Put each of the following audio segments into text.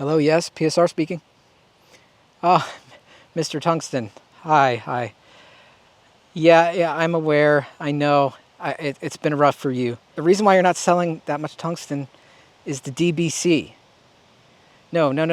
Hello, yes, PSR speaking. Ah, Mr. Tungsten. Hi. Yeah, I'm aware. I know. It's been rough for you. The reason why you're not selling that much tungsten is the DBC. No, not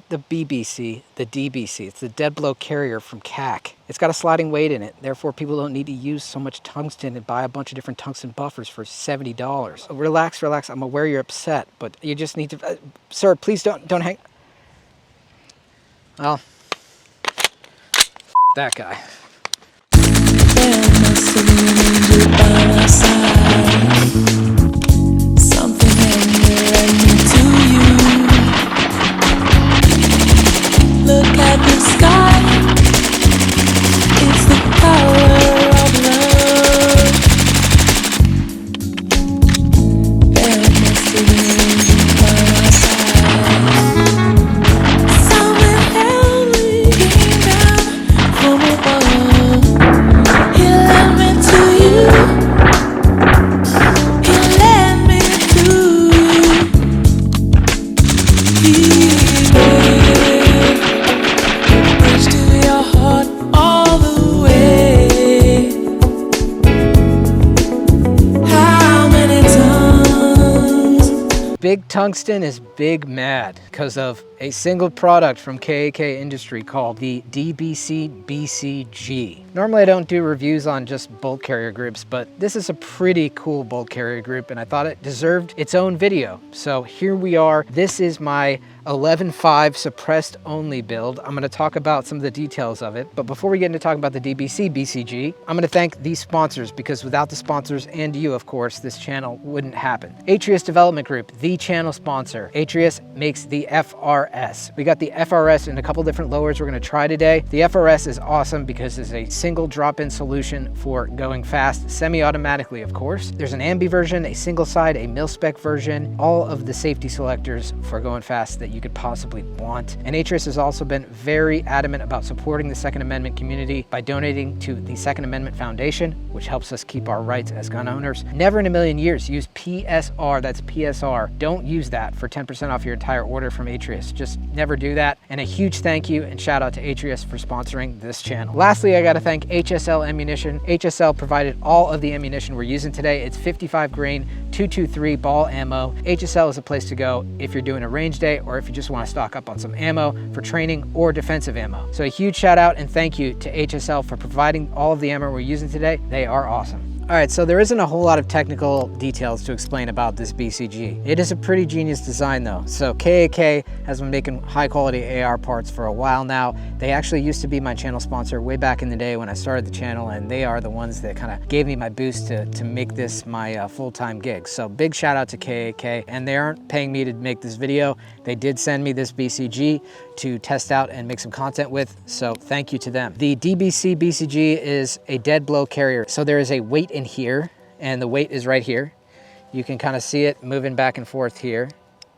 the BBC, the DBC. It's the dead blow carrier from KAK. It's got a sliding weight in it. Therefore, people don't need to use so much tungsten and buy a bunch of different tungsten buffers for $70. Relax. I'm aware you're upset, but you just need to... sir, please don't hang... Well, that guy. Look at the sky, it's the power of love. There must be an angel by my side. Someone heavenly came down from above. He led me to you. He led me to you. Big Tungsten is big mad because of a single product from KAK Industry called the DBC BCG. Normally I don't do reviews on just bolt carrier groups, but this is a pretty cool bolt carrier group and I thought it deserved its own video. So here we are. This is my 11.5 suppressed only build. I'm going to talk about some of the details of it. But before we get into talking about the DBC BCG, I'm going to thank these sponsors because without the sponsors and you, of course, this channel wouldn't happen. Atrius Development Group, the channel sponsor. Atrius makes the FRS. We got the FRS in a couple different lowers we're going to try today. The FRS is awesome because it's a single drop-in solution for going fast, semi-automatically, of course. There's an ambi version, a single side, a mil-spec version, all of the safety selectors for going fast that you could possibly want. And Atrius has also been very adamant about supporting the Second Amendment community by donating to the Second Amendment Foundation, which helps us keep our rights as gun owners. Never in a million years use PSR, that's PSR. Don't use that for 10% off your entire order from Atrius. Just never do that. And a huge thank you and shout out to Atrius for sponsoring this channel. Lastly, I gotta thank HSL Ammunition. HSL provided all of the ammunition we're using today. It's 55 grain, 223 ball ammo. HSL is a place to go if you're doing a range day or if you just want to stock up on some ammo for training or defensive ammo. So a huge shout out and thank you to HSL for providing all of the ammo we're using today. They are awesome. All right, so there isn't a whole lot of technical details to explain about this BCG. It is a pretty genius design though. So KAK has been making high quality AR parts for a while now. They actually used to be my channel sponsor way back in the day when I started the channel, and they are the ones that kind of gave me my boost to make this my full-time gig. So big shout out to KAK, and they aren't paying me to make this video. They did send me this BCG to test out and make some content with, so thank you to them. The DBC BCG is a dead blow carrier. So there is a weight in here, and the weight is right here. You can kind of see it moving back and forth here,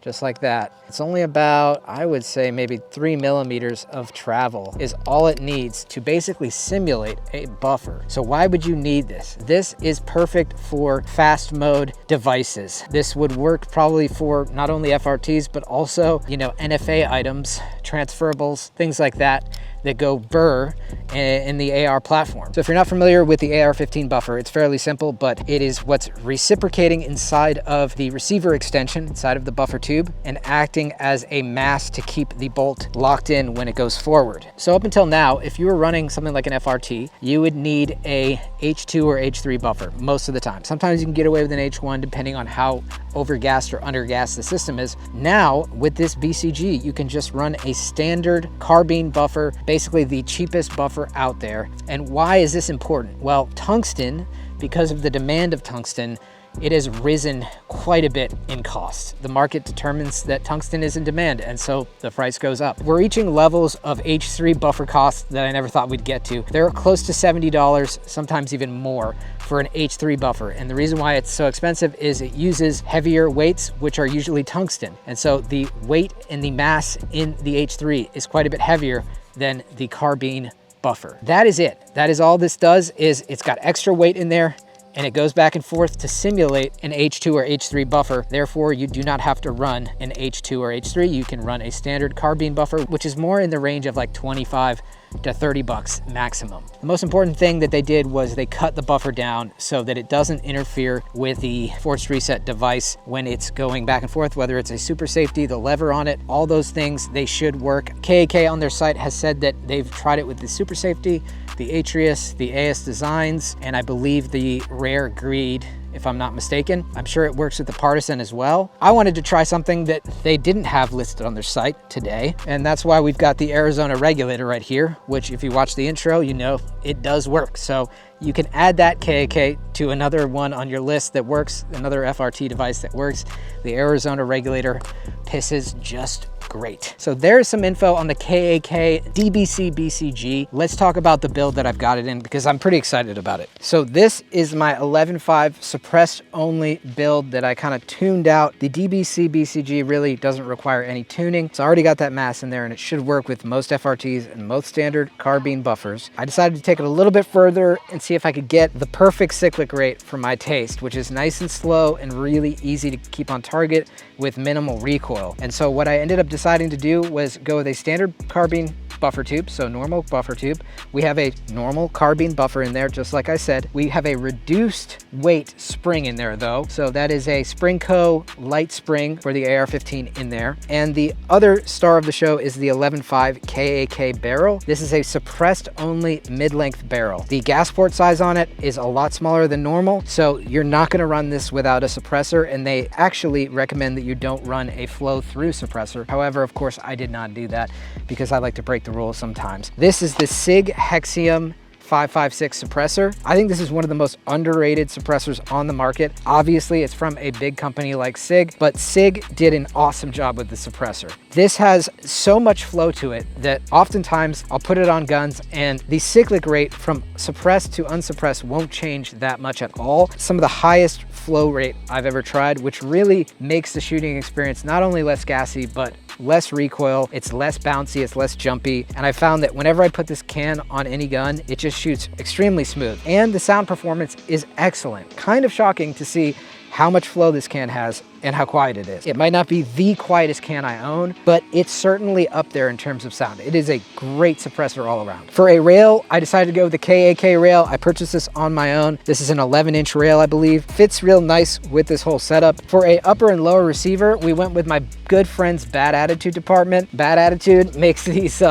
just like that. It's only about, I would say maybe 3 millimeters of travel is all it needs to basically simulate a buffer. So why would you need this? This is perfect for fast mode devices. This would work probably for not only FRTs, but also, you know, NFA items, transferables, things like that go burr in the AR platform. So if you're not familiar with the AR-15 buffer, it's fairly simple, but it is what's reciprocating inside of the receiver extension, inside of the buffer tube, and acting as a mass to keep the bolt locked in when it goes forward. So up until now, if you were running something like an FRT, you would need a H2 or H3 buffer most of the time. Sometimes you can get away with an H1 depending on how overgassed or undergassed the system is. Now, with this BCG, you can just run a standard carbine buffer, basically the cheapest buffer out there. And why is this important? Well, tungsten, because of the demand of tungsten, it has risen quite a bit in cost. The market determines that tungsten is in demand, and so the price goes up. We're reaching levels of H3 buffer costs that I never thought we'd get to. They're close to $70, sometimes even more, for an H3 buffer. And the reason why it's so expensive is it uses heavier weights, which are usually tungsten. And so the weight and the mass in the H3 is quite a bit heavier than the carbine buffer. That is it. That is all this does, is it's got extra weight in there, and it goes back and forth to simulate an H2 or H3 buffer. Therefore, you do not have to run an H2 or H3. You can run a standard carbine buffer, which is more in the range of like 25 to 30 bucks maximum. The most important thing that they did was they cut the buffer down so that it doesn't interfere with the forced reset device when it's going back and forth, whether it's a super safety, the lever on it, all those things, they should work. KAK on their site has said that they've tried it with the super safety, the Atrius, the AS Designs, and I believe the Rare Greed, if I'm not mistaken. I'm sure it works with the Partisan as well. I wanted to try something that they didn't have listed on their site today, and that's why we've got the Arizona regulator right here, which if you watch the intro, you know it does work. So you can add that KAK to another one on your list that works, another FRT device that works. The Arizona regulator pisses just great. So there's some info on the KAK DBC BCG. Let's talk about the build that I've got it in because I'm pretty excited about it. So this is my 11.5 suppressed only build that I kind of tuned out. The DBC BCG really doesn't require any tuning. It's already got that mass in there and it should work with most FRTs and most standard carbine buffers. I decided to take it a little bit further and see if I could get the perfect cyclic rate for my taste, which is nice and slow and really easy to keep on target with minimal recoil. And so what I ended up deciding to do was go with a standard carbine buffer tube, so normal buffer tube. We have a normal carbine buffer in there, just like I said. We have a reduced weight spring in there though. So that is a Springco light spring for the AR-15 in there. And the other star of the show is the 11.5 KAK barrel. This is a suppressed only mid-length barrel. The gas port size on it is a lot smaller than normal. So you're not gonna run this without a suppressor, and they actually recommend that you don't run a flow through suppressor. However, of course, I did not do that because I like to break the rules sometimes. This is the SIG Hexium 556 suppressor. I think this is one of the most underrated suppressors on the market. Obviously, it's from a big company like SIG, but SIG did an awesome job with the suppressor. This has so much flow to it that oftentimes I'll put it on guns and the cyclic rate from suppressed to unsuppressed won't change that much at all. Some of the highest flow rate I've ever tried, which really makes the shooting experience not only less gassy, but less recoil, it's less bouncy, it's less jumpy. And I found that whenever I put this can on any gun, it just shoots extremely smooth. And the sound performance is excellent. Kind of shocking to see how much flow this can has and how quiet it is. It might not be the quietest can I own, but it's certainly up there in terms of sound. It is a great suppressor all around. For a rail, I decided to go with the KAK rail. I purchased this on my own. This is an 11-inch rail, I believe. Fits real nice with this whole setup. For a upper and lower receiver, we went with my good friend's Bad Attitude department. Bad Attitude makes these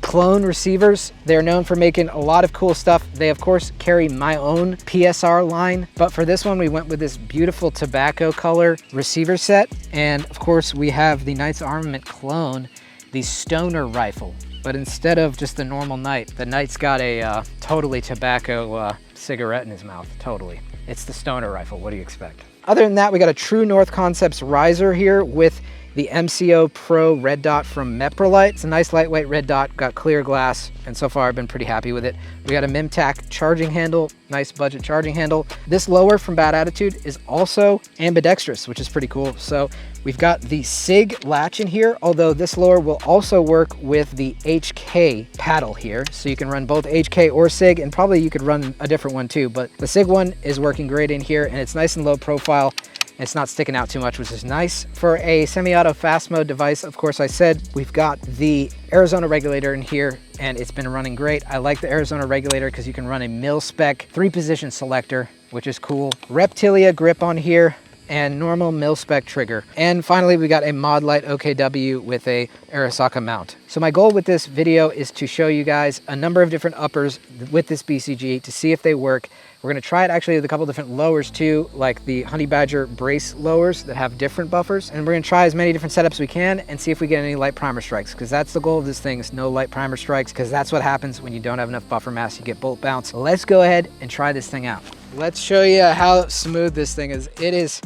clone receivers. They're known for making a lot of cool stuff. They of course carry my own PSR line, but for this one we went with this beautiful tobacco color receiver set. And of course we have the Knights Armament clone, the Stoner rifle, but instead of just the normal Knight, the Knight's got a totally tobacco cigarette in his mouth. Totally. It's the Stoner rifle. What do you expect? Other than that, we got a True North Concepts riser here with the MCO Pro red dot from Meprolite. It's a nice lightweight red dot, got clear glass, and so far I've been pretty happy with it. We got a Mimtac charging handle, nice budget charging handle. This lower from Bad Attitude is also ambidextrous, which is pretty cool. So we've got the SIG latch in here, although this lower will also work with the HK paddle here. So you can run both HK or SIG, and probably you could run a different one too, but the SIG one is working great in here, and it's nice and low profile. It's not sticking out too much, which is nice. For a semi-auto fast mode device, of course, I said we've got the Arizona regulator in here, and it's been running great. I like the Arizona regulator because you can run a mil-spec 3-position selector, which is cool. Reptilia grip on here, and normal mil-spec trigger. And finally, we got a Modlite OKW with a Arisaka mount. So my goal with this video is to show you guys a number of different uppers with this BCG to see if they work. We're gonna try it actually with a couple different lowers too, like the Honey Badger brace lowers that have different buffers. And we're gonna try as many different setups we can and see if we get any light primer strikes, because that's the goal of this thing, is no light primer strikes, because that's what happens when you don't have enough buffer mass, you get bolt bounce. Let's go ahead and try this thing out. Let's show you how smooth this thing is. It is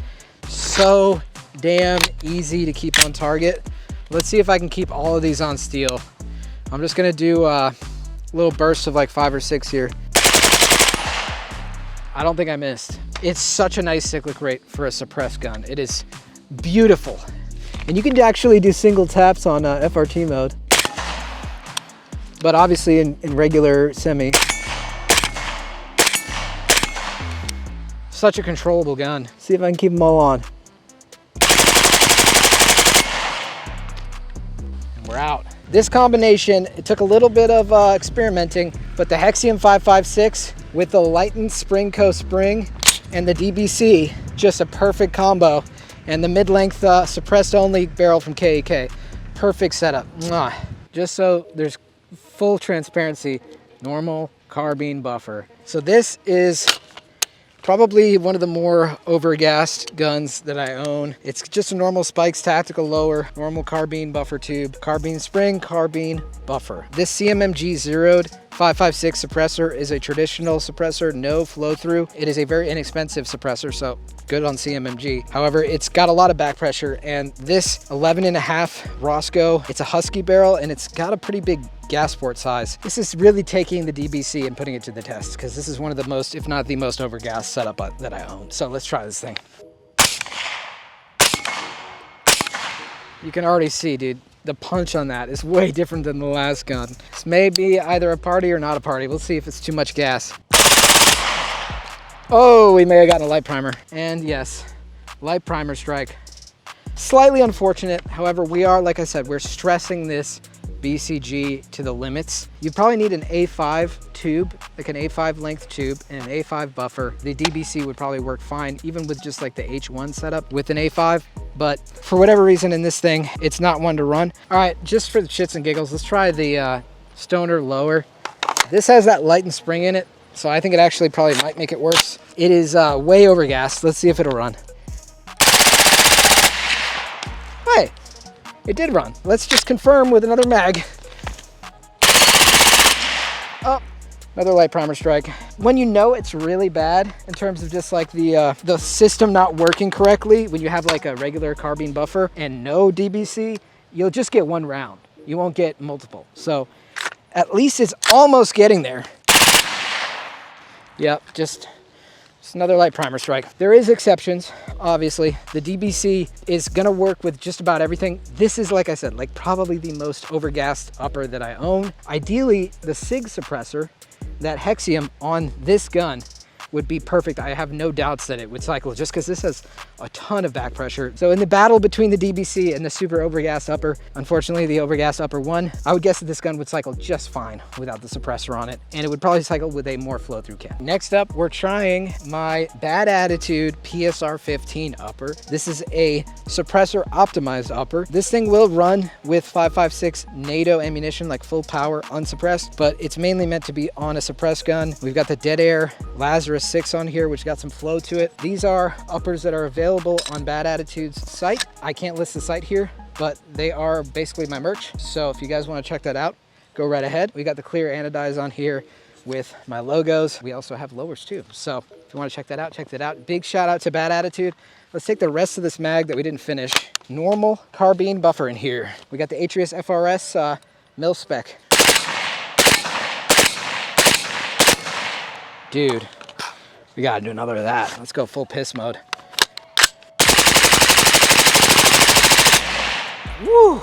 so damn easy to keep on target. Let's see if I can keep all of these on steel. I'm just gonna do little bursts of like 5 or 6 here. I don't think I missed. It's such a nice cyclic rate for a suppressed gun. It is beautiful. And you can actually do single taps on FRT mode, but obviously in regular semi. Such a controllable gun. See if I can keep them all on. And we're out. This combination, it took a little bit of experimenting, but the Hexium 5.56 with the lightened Springco spring and the DBC, just a perfect combo. And the mid-length suppressed only barrel from KAK. Perfect setup. Mwah. Just so there's full transparency, normal carbine buffer. So this is probably one of the more overgassed guns that I own. It's just a normal Spikes tactical lower, normal carbine buffer tube, carbine spring, carbine buffer. This CMMG zeroed 5.56 suppressor is a traditional suppressor, no flow through. It is a very inexpensive suppressor, so good on CMMG. However, it's got a lot of back pressure, and this 11.5 Roscoe, it's a Husky barrel, and it's got a pretty big gas port size. This is really taking the DBC and putting it to the test, because this is one of the most, if not the most overgassed setup that I own. So let's try this thing. You can already see, dude, the punch on that is way different than the last gun. This may be either a party or not a party. We'll see if it's too much gas. Oh, we may have gotten a light primer. And yes, light primer strike. Slightly unfortunate. However, we are, like I said, we're stressing this BCG to the limits. You probably need an A5 tube, like an A5 length tube and an A5 buffer. The DBC would probably work fine, even with just like the H1 setup with an A5. But for whatever reason in this thing, it's not one to run. All right, just for the shits and giggles, let's try the Stoner lower. This has that lightened spring in it, so I think it actually probably might make it worse. It is way overgassed. Let's see if it'll run. Hey, it did run. Let's just confirm with another mag. Oh, another light primer strike. When you know it's really bad in terms of just like the system not working correctly, when you have like a regular carbine buffer and no DBC, you'll just get one round. You won't get multiple. So at least it's almost getting there. Yep, just another light primer strike. There is exceptions, obviously. The DBC is gonna work with just about everything. This is, like I said, like probably the most overgassed upper that I own. Ideally, the SIG suppressor, that Hexium on this gun would be perfect. I have no doubts that it would cycle just because this has a ton of back pressure. So in the battle between the DBC and the super overgassed upper, unfortunately the overgassed upper won. I would guess that this gun would cycle just fine without the suppressor on it, and it would probably cycle with a more flow through cam. Next up, we're trying my Bad Attitude PSR 15 upper. This is a suppressor optimized upper. This thing will run with 5.56 NATO ammunition, like full power unsuppressed, but it's mainly meant to be on a suppressed gun. We've got the Dead Air Lazarus 6 on here, which got some flow to it. These are uppers that are available on Bad Attitude's site. I can't list the site here, but they are basically my merch. So if you guys want to check that out, go right ahead. We got the clear anodize on here with my logos. We also have lowers too. So if you want to check that out, check that out. Big shout out to Bad Attitude. Let's take the rest of this mag that we didn't finish. Normal carbine buffer in here. We got the Atrius FRS mil spec. Dude, we gotta do another of that. Let's go full piss mode. Woo!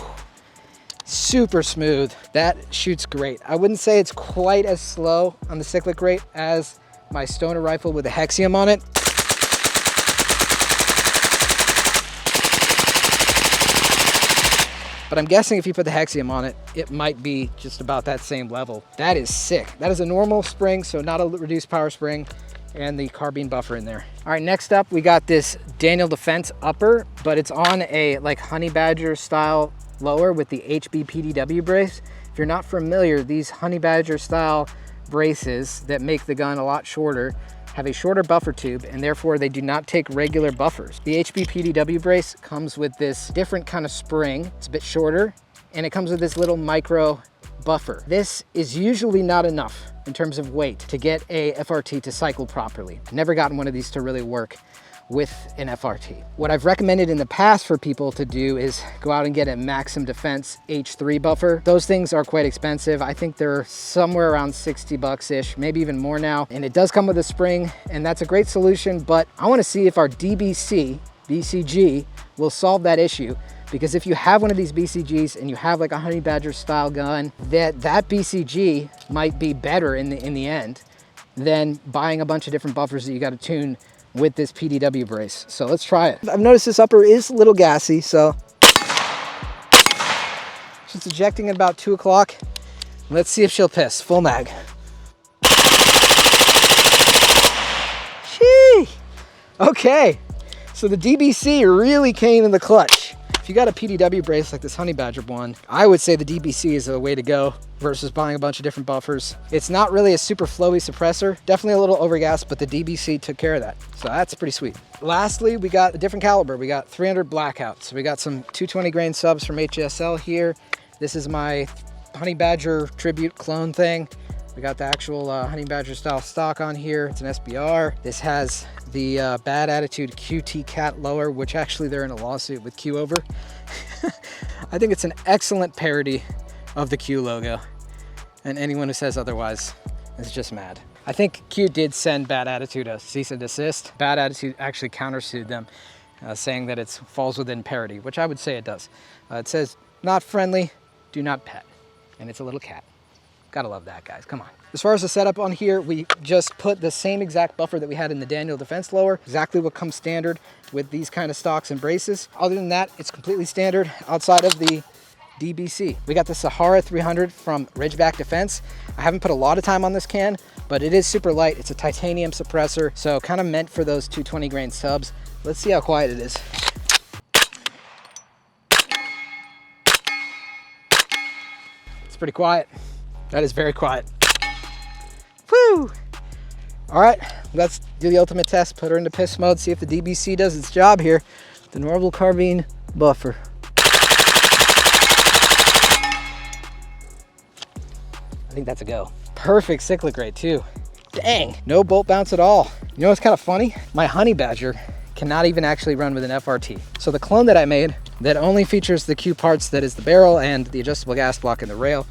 Super smooth. That shoots great. I wouldn't say it's quite as slow on the cyclic rate as my Stoner rifle with the Hexium on it. But I'm guessing if you put the Hexium on it, it might be just about that same level. That is sick. That is a normal spring, so not a reduced power spring, and the carbine buffer in there. All right, next up, we got this Daniel Defense upper, but it's on a like Honey Badger style lower with the HB PDW brace. If you're not familiar, these Honey Badger style braces that make the gun a lot shorter have a shorter buffer tube, and therefore they do not take regular buffers. The HB PDW brace comes with this different kind of spring. It's a bit shorter, and it comes with this little micro buffer. This is usually not enough in terms of weight to get a FRT to cycle properly. I've never gotten one of these to really work with an FRT. What I've recommended in the past for people to do is go out and get a Maxim Defense H3 buffer. Those things are quite expensive. I think they're somewhere around 60 bucks-ish, maybe even more now. And it does come with a spring, and that's a great solution, but I wanna see if our DBC BCG will solve that issue. Because if you have one of these BCGs and you have like a Honey Badger style gun, that BCG might be better in the end than buying a bunch of different buffers that you gotta tune with this PDW brace. So let's try it. I've noticed this upper is a little gassy, so she's ejecting at about 2 o'clock. Let's see if she'll piss. Full mag. Shee! Okay, so the DBC really came in the clutch. If you got a PDW brace like this Honey Badger one, I would say the DBC is a way to go versus buying a bunch of different buffers. It's not really a super flowy suppressor, definitely a little overgassed, but the DBC took care of that. So that's pretty sweet. Lastly, we got a different caliber. We got 300 Blackout. So we got some 220 grain subs from HSL here. This is my Honey Badger tribute clone thing. We got the actual Honey Badger style stock on here. It's an SBR. This has the Bad Attitude QT Cat lower, which actually they're in a lawsuit with Q over. I think it's an excellent parody of the Q logo. And anyone who says otherwise is just mad. I think Q did send Bad Attitude a cease and desist. Bad Attitude actually countersued them, saying that it falls within parody, which I would say it does. It says, not friendly, do not pet. And it's a little cat. Gotta love that, guys, come on. As far as the setup on here, we just put the same exact buffer that we had in the Daniel Defense lower, exactly what comes standard with these kind of stocks and braces. Other than that, it's completely standard outside of the DBC. We got the Sahara 300 from Ridgeback Defense. I haven't put a lot of time on this can, but it is super light. It's a titanium suppressor, so kind of meant for those 220 grain subs. Let's see how quiet it is. It's pretty quiet. That is very quiet. Woo! All right, let's do the ultimate test. Put her into piss mode, see if the DBC does its job here. The normal carbine buffer. I think that's a go. Perfect cyclic rate too. Dang, no bolt bounce at all. You know what's kind of funny? My Honey Badger cannot even actually run with an FRT. So the clone that I made that only features the Q parts, that is the barrel and the adjustable gas block and the rail,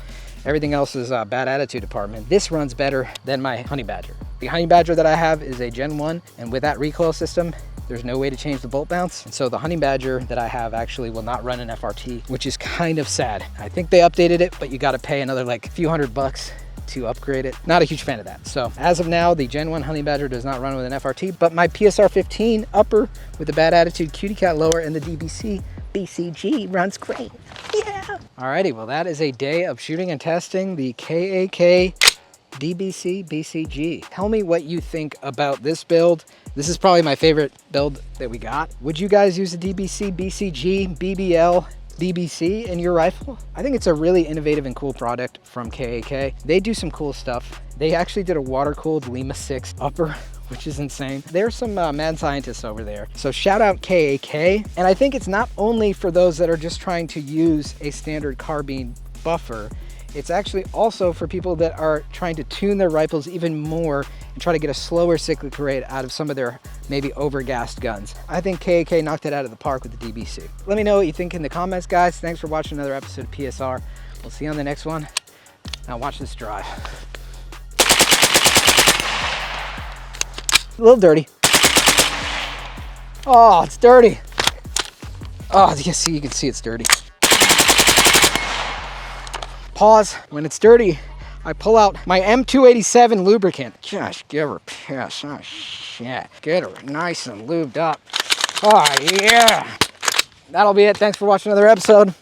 everything else is Bad Attitude department. This runs better than my Honey Badger. The Honey Badger that I have is a Gen 1, and with that recoil system, there's no way to change the bolt bounce. And so the Honey Badger that I have actually will not run an FRT, which is kind of sad. I think they updated it, but you gotta pay another like a few $100 to upgrade it. Not a huge fan of that. So as of now, the Gen 1 Honey Badger does not run with an FRT, but my PSR 15 upper with the Bad Attitude Cutie Cat lower and the DBC BCG runs great. Yeah. Alrighty, well that is a day of shooting and testing the KAK DBC BCG. Tell me what you think about this build. This is probably my favorite build that we got. Would you guys use a DBC BCG BBL DBC in your rifle? I think it's a really innovative and cool product from KAK. They do some cool stuff. They actually did a water-cooled Lima 6 upper, which is insane. There's some mad scientists over there. So shout out KAK. And I think it's not only for those that are just trying to use a standard carbine buffer, it's actually also for people that are trying to tune their rifles even more and try to get a slower cyclic rate out of some of their maybe overgassed guns. I think KAK knocked it out of the park with the DBC. Let me know what you think in the comments, guys. Thanks for watching another episode of PSR. We'll see you on the next one. Now watch this drive. A little dirty. Oh, it's dirty. Oh, you can see it's dirty. Pause. When it's dirty, I pull out my M287 lubricant. Just give her a piss. Oh, shit. Get her nice and lubed up. Oh, yeah. That'll be it. Thanks for watching another episode.